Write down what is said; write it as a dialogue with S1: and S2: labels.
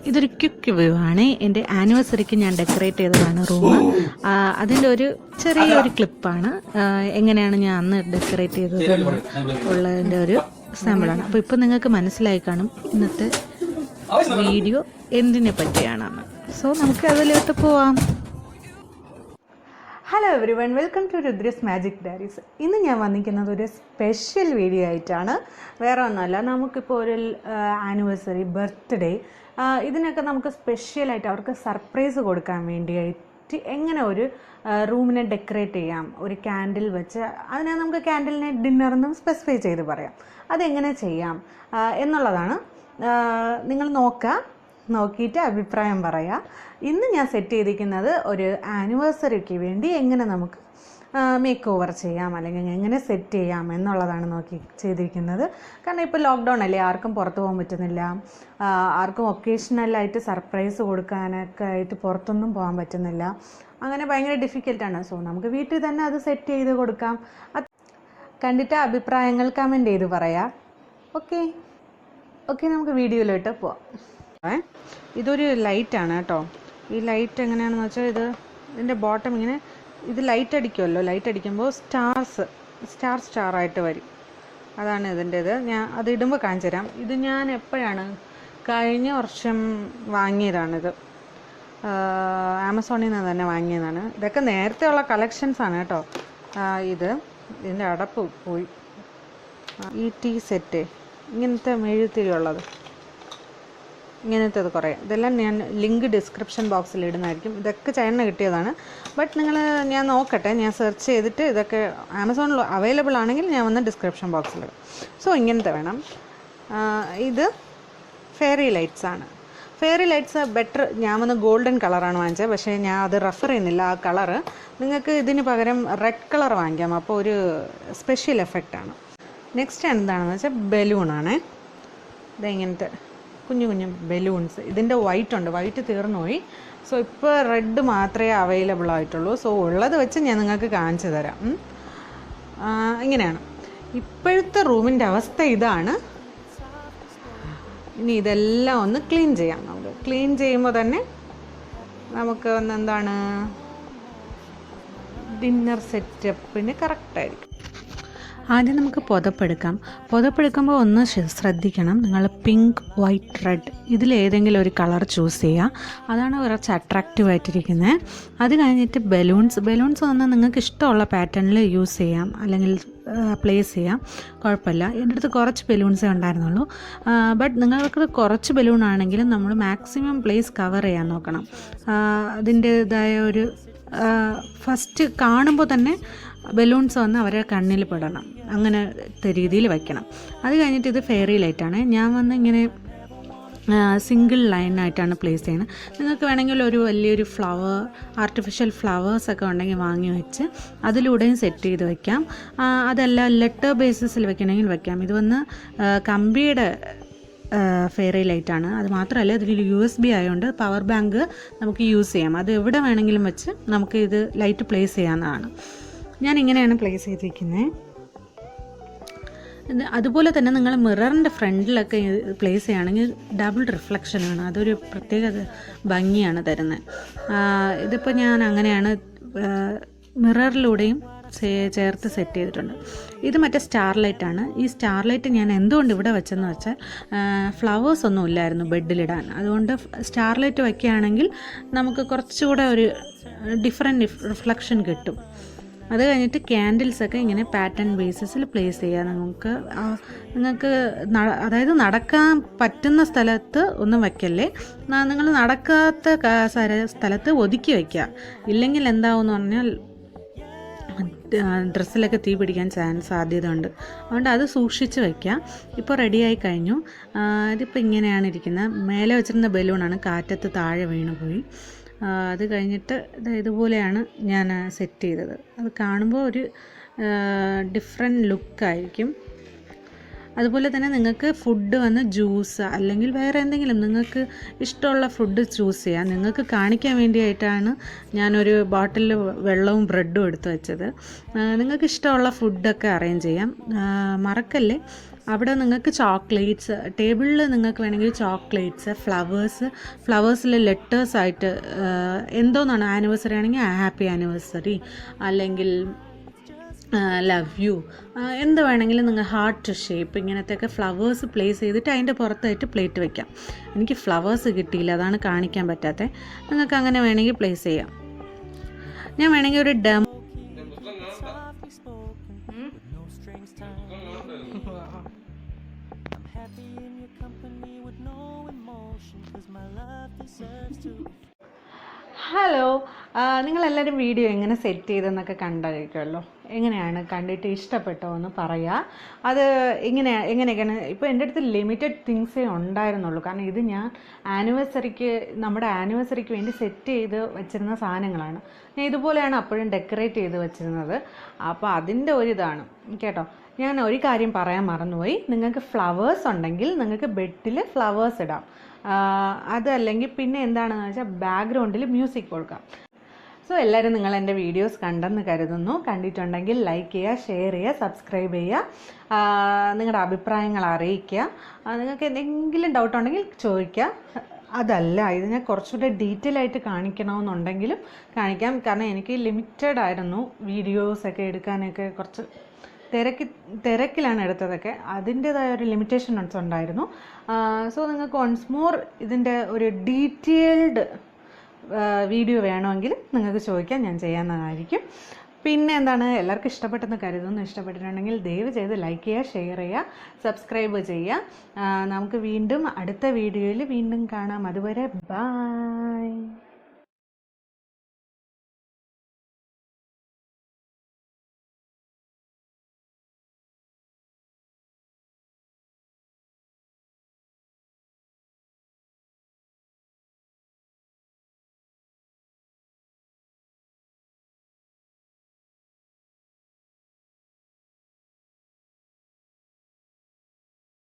S1: ഇതൊരു quick view ആണ്. എൻ്റെ ആനിവേഴ്സറിക്ക് ഞാൻ ഡെക്കറേറ്റ് ചെയ്തതാണ് റൂം. അതിൻ്റെ ഒരു ചെറിയൊരു ക്ലിപ്പാണ്. എങ്ങനെയാണ് ഞാൻ അന്ന് ഡെക്കറേറ്റ് ചെയ്തത് ഉള്ളതിൻ്റെ ഒരു സാമ്പിളാണ്. അപ്പോൾ ഇപ്പോൾ നിങ്ങൾക്ക് മനസ്സിലായി കാണും ഇന്നത്തെ വീഡിയോ എന്തിനെ പറ്റിയാണെന്ന്. സോ നമുക്ക് അതിലോട്ട് പോവാം.
S2: Hello everyone, welcome to Rudra's magic diaries. ഇന്ന് ഞാൻ വന്നിരിക്കുന്നത് ഒരു സ്പെഷ്യൽ വീഡിയോ ആയിട്ടാണ്. വേറെ ഒന്നുമല്ല, നമുക്കിപ്പോൾ ഒരു ആനിവേഴ്സറി, ബർത്ത്ഡേ, ഇതിനൊക്കെ നമുക്ക് സ്പെഷ്യലായിട്ട് അവർക്ക് സർപ്രൈസ് കൊടുക്കാൻ വേണ്ടിയിട്ട് എങ്ങനെ ഒരു റൂമിനെ ഡെക്കറേറ്റ് ചെയ്യാം, ഒരു ക്യാൻഡിൽ വെച്ച്. അതിനെ നമുക്ക് ക്യാൻഡിലിനെ ഡിന്നറെന്നും സ്പെസിഫൈ ചെയ്ത് പറയാം. അതെങ്ങനെ ചെയ്യാം എന്നുള്ളതാണ്. നിങ്ങൾ നോക്കിയിട്ട് അഭിപ്രായം പറയാം. ഇന്ന് ഞാൻ സെറ്റ് ചെയ്തിരിക്കുന്നത് ഒരു ആനിവേഴ്സറിക്ക് വേണ്ടി എങ്ങനെ നമുക്ക് മേക്ക് ഓവർ ചെയ്യാം, അല്ലെങ്കിൽ എങ്ങനെ സെറ്റ് ചെയ്യാം എന്നുള്ളതാണ് ചെയ്തിരിക്കുന്നത്. കാരണം ഇപ്പോൾ ലോക്ക്ഡൗൺ അല്ലേ, ആർക്കും പുറത്ത് പോകാൻ പറ്റുന്നില്ല, ആർക്കും ഒക്കേഷണലായിട്ട് സർപ്രൈസ് കൊടുക്കാനൊക്കെ ആയിട്ട് പുറത്തൊന്നും പോകാൻ പറ്റുന്നില്ല. അങ്ങനെ ഭയങ്കര ഡിഫിക്കൽട്ടാണ്. സോ നമുക്ക് വീട്ടിൽ തന്നെ അത് സെറ്റ് ചെയ്ത് കൊടുക്കാം. കണ്ടിട്ട് അഭിപ്രായങ്ങൾ കമൻറ്റ് ചെയ്ത് പറയാം. ഓക്കെ നമുക്ക് വീഡിയോയിലോട്ട് പോവാം. ഇതൊരു ലൈറ്റാണ് കേട്ടോ. ഈ ലൈറ്റ് എങ്ങനെയാണെന്ന് വെച്ചാൽ ഇതിൻ്റെ ബോട്ടം ഇങ്ങനെ, ഇത് ലൈറ്റ് അടിക്കുമല്ലോ, ലൈറ്റ് അടിക്കുമ്പോൾ സ്റ്റാറായിട്ട് വരും. അതാണ് ഇതിൻ്റേത്. ഞാൻ അത് ഇടുമ്പോൾ കാണിച്ചു തരാം. ഇത് ഞാൻ എപ്പോഴാണ്, കഴിഞ്ഞ വർഷം വാങ്ങിയതാണിത്. ആമസോണിൽ നിന്ന് തന്നെ വാങ്ങിയതാണ്. ഇതൊക്കെ നേരത്തെ ഉള്ള കളക്ഷൻസാണ് കേട്ടോ. ഇതിൻ്റെ അടപ്പ് പോയി. ഈ ടീ സെറ്റ് ഇങ്ങനത്തെ മെഴുത്തിരിയുള്ളത്, ഇങ്ങനത്തേത് കുറേ. ഇതെല്ലാം ഞാൻ ലിങ്ക് ഡിസ്ക്രിപ്ഷൻ ബോക്സിൽ ഇടുന്നതായിരിക്കും. ഇതൊക്കെ ചൈന കിട്ടിയതാണ്. ബട്ട് ഞാൻ നോക്കട്ടെ, ഞാൻ സെർച്ച് ചെയ്തിട്ട് ഇതൊക്കെ ആമസോണിൽ അവൈലബിൾ ആണെങ്കിൽ ഞാൻ വന്ന് ഡിസ്ക്രിപ്ഷൻ ബോക്സിൽ ഇടും. സോ ഇങ്ങനത്തെ വേണം. ഇത് ഫെയറി ലൈറ്റ്സ് ആണ്. Fairy lights better. ഞാൻ വന്ന് ഗോൾഡൻ കളറാണ് വാങ്ങിച്ചത്, പക്ഷേ ഞാൻ അത് റെഫർ ചെയ്യുന്നില്ല ആ കളറ്. നിങ്ങൾക്ക് ഇതിന് പകരം റെഡ് കളർ വാങ്ങിക്കാം, അപ്പോൾ ഒരു സ്പെഷ്യൽ എഫക്റ്റാണ്. നെക്സ്റ്റ് എന്താണെന്ന് വെച്ചാൽ ബലൂണാണ്. ഇതെങ്ങനത്തെ കുഞ്ഞു ബലൂൺസ്. ഇതിൻ്റെ വൈറ്റ് തീർന്നു പോയി. സോ ഇപ്പോൾ റെഡ് മാത്രമേ അവൈലബിൾ ആയിട്ടുള്ളൂ. സോ ഉള്ളത് വെച്ച് ഞാൻ നിങ്ങൾക്ക് കാണിച്ചു തരാം. ഇങ്ങനെയാണ് ഇപ്പോഴത്തെ റൂമിൻ്റെ അവസ്ഥ. ഇതാണ്. ഇനി ഇതെല്ലാം ഒന്ന് ക്ലീൻ ചെയ്യാം. നമുക്ക് ക്ലീൻ ചെയ്യുമ്പോൾ തന്നെ നമുക്ക് എന്താണ് ഡിന്നർ സെറ്റപ്പിന് കറക്റ്റായിരിക്കും.
S1: ആദ്യം നമുക്ക് പുതപ്പെടുക്കുമ്പോൾ ഒന്ന് ശ്രദ്ധിക്കണം. നിങ്ങൾ പിങ്ക്, വൈറ്റ്, റെഡ് ഇതിലേതെങ്കിലും ഒരു കളർ ചൂസ് ചെയ്യുക. അതാണ് കുറച്ച് അട്രാക്റ്റീവായിട്ടിരിക്കുന്നത്. അത് കഴിഞ്ഞിട്ട് ബലൂൺസ് വന്ന് നിങ്ങൾക്ക് ഇഷ്ടമുള്ള പാറ്റേണിൽ യൂസ് ചെയ്യാം, അല്ലെങ്കിൽ പ്ലേസ് ചെയ്യാം, കുഴപ്പമില്ല. എൻ്റെ അടുത്ത് കുറച്ച് ബലൂൺസേ ഉണ്ടായിരുന്നുള്ളൂ. ബട്ട് നിങ്ങൾക്ക് കുറച്ച് ബലൂൺ ആണെങ്കിലും നമ്മൾ മാക്സിമം പ്ലേസ് കവർ ചെയ്യാൻ നോക്കണം. അതിൻ്റേതായ ഒരു ഫസ്റ്റ് കാണുമ്പോൾ തന്നെ ബലൂൺസ് വന്ന് അവരെ കണ്ണിൽ പെടണം, അങ്ങനത്തെ രീതിയിൽ വയ്ക്കണം. അത് കഴിഞ്ഞിട്ട് ഇത് ഫെയറി ലൈറ്റാണ്. ഞാൻ വന്ന് ഇങ്ങനെ സിംഗിൾ ലൈനായിട്ടാണ് പ്ലേസ് ചെയ്യുന്നത്. നിങ്ങൾക്ക് വേണമെങ്കിൽ ഒരു വലിയൊരു ആർട്ടിഫിഷ്യൽ ഫ്ലവേഴ്സൊക്കെ ഉണ്ടെങ്കിൽ വാങ്ങി വെച്ച് അതിലൂടെയും സെറ്റ് ചെയ്ത് വയ്ക്കാം. അതല്ല ലെറ്റർ ബേസിസിൽ വെക്കണമെങ്കിൽ വയ്ക്കാം. ഇത് വന്ന് കമ്പിയുടെ ഫെയറി ലൈറ്റാണ്. അത് മാത്രമല്ല ഇതിൽ USB ആയതുകൊണ്ട് പവർ ബാങ്ക് നമുക്ക് യൂസ് ചെയ്യാം. അത് എവിടെ വേണമെങ്കിലും വെച്ച് നമുക്ക് ഇത് ലൈറ്റ് പ്ലേസ് ചെയ്യാവുന്നതാണ്. ഞാൻ ഇങ്ങനെയാണ് പ്ലേസ് ചെയ്തിരിക്കുന്നത്. അതുപോലെ തന്നെ നിങ്ങൾ മിററിൻ്റെ ഫ്രണ്ടിലൊക്കെ പ്ലേസ് ചെയ്യുകയാണെങ്കിൽ ഡബിൾ റിഫ്ലക്ഷനാണ്. അതൊരു പ്രത്യേക ഭംഗിയാണ് തരുന്നത്. ഇതിപ്പോൾ ഞാൻ അങ്ങനെയാണ് മിററിലൂടെയും ചേർത്ത് സെറ്റ് ചെയ്തിട്ടുണ്ട്. ഇത് മറ്റേ സ്റ്റാർലൈറ്റാണ്. ഈ സ്റ്റാർലൈറ്റ് ഞാൻ എന്തുകൊണ്ട് ഇവിടെ വെച്ചെന്ന് വെച്ചാൽ ഫ്ലവേഴ്സ് ഒന്നും ഇല്ലായിരുന്നു ബെഡിലിടാൻ. അതുകൊണ്ട് സ്റ്റാർലൈറ്റ് വയ്ക്കുകയാണെങ്കിൽ നമുക്ക് കുറച്ചുകൂടെ ഒരു ഡിഫറെൻറ്റ് റിഫ്ലക്ഷൻ കിട്ടും. അത് കഴിഞ്ഞിട്ട് ക്യാൻഡിൽസൊക്കെ ഇങ്ങനെ പാറ്റേൺ ബേസിസിൽ പ്ലേസ് ചെയ്യുക. നിങ്ങൾക്ക് അതായത് നടക്കാൻ പറ്റുന്ന സ്ഥലത്ത് ഒന്നും വയ്ക്കല്ലേ, നിങ്ങൾ നടക്കാത്ത സ്ഥലത്ത് ഒതുക്കി വയ്ക്കുക. ഇല്ലെങ്കിൽ എന്താവുമെന്ന് പറഞ്ഞാൽ ഡ്രസ്സിലൊക്കെ തീ പിടിക്കാൻ സാധ്യത ഉണ്ട്. അതുകൊണ്ട് അത് സൂക്ഷിച്ച് വയ്ക്കുക. ഇപ്പോൾ റെഡിയായി കഴിഞ്ഞു. ഇതിപ്പോൾ ഇങ്ങനെയാണ് ഇരിക്കുന്നത്. മേലെ വെച്ചിരുന്ന ബലൂണാണ് കാറ്റത്ത് താഴെ വീണ് പോയി. അത് കഴിഞ്ഞിട്ട് ഇതുപോലെയാണ് ഞാൻ സെറ്റ് ചെയ്തത്. അത് കാണുമ്പോൾ ഒരു ഡിഫറെൻറ്റ് ലുക്കായിരിക്കും. അതുപോലെ തന്നെ നിങ്ങൾക്ക് ഫുഡ് വന്ന് ജ്യൂസ് അല്ലെങ്കിൽ വേറെ എന്തെങ്കിലും നിങ്ങൾക്ക് ഇഷ്ടമുള്ള ഫുഡ് ചൂസ് ചെയ്യാം. നിങ്ങൾക്ക് കാണിക്കാൻ വേണ്ടിയിട്ടാണ് ഞാനൊരു ബോട്ടിലിൽ വെള്ളവും ബ്രെഡും എടുത്ത് വെച്ചത്. നിങ്ങൾക്ക് ഇഷ്ടമുള്ള ഫുഡൊക്കെ അറേഞ്ച് ചെയ്യാം. മറക്കല്ലേ, അവിടെ നിങ്ങൾക്ക് ചോക്ലേറ്റ്സ്, ടേബിളിൽ നിങ്ങൾക്ക് വേണമെങ്കിൽ ചോക്ലേറ്റ്സ്, ഫ്ലവേഴ്സിൽ ലെറ്റേഴ്സായിട്ട് എന്തോന്നാണ്, ആനിവേഴ്സറി ആണെങ്കിൽ ഹാപ്പി ആനിവേഴ്സറി, അല്ലെങ്കിൽ ലവ് യു, എന്ത് വേണമെങ്കിലും നിങ്ങൾ ഹാർട്ട് ഷേപ്പ് ഇങ്ങനത്തെയൊക്കെ ഫ്ലവേഴ്സ് പ്ലേസ് ചെയ്തിട്ട് അതിൻ്റെ പുറത്തായിട്ട് പ്ലേറ്റ് വയ്ക്കാം. എനിക്ക് ഫ്ലവേഴ്സ് കിട്ടിയില്ല, അതാണ് കാണിക്കാൻ പറ്റാത്തത്. നിങ്ങൾക്ക് അങ്ങനെ വേണമെങ്കിൽ പ്ലേസ് ചെയ്യാം. ഞാൻ വേണമെങ്കിൽ ഒരു ഹലോ, നിങ്ങളെല്ലാവരും വീഡിയോ എങ്ങനെ സെറ്റ് ചെയ്തെന്നൊക്കെ കണ്ടായിരിക്കുമല്ലോ. എങ്ങനെയാണ് കണ്ടിട്ട് ഇഷ്ടപ്പെട്ടോ എന്ന് പറയുക. അത് എങ്ങനെയൊക്കെയാണ്, ഇപ്പോൾ എൻ്റെ അടുത്ത് ലിമിറ്റഡ് തിങ്സേ ഉണ്ടായിരുന്നുള്ളൂ. കാരണം ഇത് ഞാൻ നമ്മുടെ ആനിവേഴ്സറിക്ക് വേണ്ടി സെറ്റ് ചെയ്ത് വെച്ചിരുന്ന സാധനങ്ങളാണ്. ഞാൻ ഇതുപോലെയാണ് അപ്പോഴും ഡെക്കറേറ്റ് ചെയ്ത് വെച്ചിരുന്നത്. അപ്പോൾ അതിൻ്റെ ഒരിതാണ് കേട്ടോ. ഞാൻ ഒരു കാര്യം പറയാൻ മറന്നുപോയി. നിങ്ങൾക്ക് ഫ്ലവേഴ്സ് ഉണ്ടെങ്കിൽ നിങ്ങൾക്ക് ബെഡിൽ ഫ്ലവേഴ്സ് ഇടാം. അതല്ലെങ്കിൽ പിന്നെ എന്താണെന്ന് വെച്ചാൽ ബാക്ക്ഗ്രൗണ്ടിൽ മ്യൂസിക് കൊടുക്കാം. സോ എല്ലാവരും നിങ്ങൾ എൻ്റെ വീഡിയോസ് കണ്ടെന്ന് കരുതുന്നു. കണ്ടിട്ടുണ്ടെങ്കിൽ ലൈക്ക് ചെയ്യുക, ഷെയർ ചെയ്യുക, സബ്സ്ക്രൈബ് ചെയ്യുക, നിങ്ങളുടെ അഭിപ്രായങ്ങൾ അറിയിക്കുക. നിങ്ങൾക്ക് എന്തെങ്കിലും ഡൗട്ട് ഉണ്ടെങ്കിൽ ചോദിക്കുക. അതല്ല, ഇത് ഞാൻ കുറച്ചുകൂടെ ഡീറ്റെയിൽ ആയിട്ട് കാണിക്കണമെന്നുണ്ടെങ്കിലും കാണിക്കാം. കാരണം എനിക്ക് ലിമിറ്റഡ് ആയിരുന്നു വീഡിയോസൊക്കെ എടുക്കാനൊക്കെ, കുറച്ച് തിരക്കിലാണ് എടുത്തതൊക്കെ. അതിൻ്റേതായ ഒരു ലിമിറ്റേഷൻസ് ഉണ്ടായിരുന്നു. സോ നിങ്ങൾക്ക് വൺസ് മോർ ഇതിൻ്റെ ഒരു ഡീറ്റെയിൽഡ് വീഡിയോ വേണമെങ്കിൽ നിങ്ങൾക്ക് ചോദിക്കാം, ഞാൻ ചെയ്യാവുന്നതായിരിക്കും. പിന്നെ എന്താണ്, എല്ലാവർക്കും ഇഷ്ടപ്പെട്ടെന്ന് കരുതുന്നു. ഇഷ്ടപ്പെട്ടിട്ടുണ്ടെങ്കിൽ ദയവ് ചെയ്ത് ലൈക്ക് ചെയ്യുക, ഷെയർ ചെയ്യുക, സബ്സ്ക്രൈബ് ചെയ്യുക. നമുക്ക് വീണ്ടും അടുത്ത വീഡിയോയിൽ വീണ്ടും കാണാം. അതുവരെ ബൈ.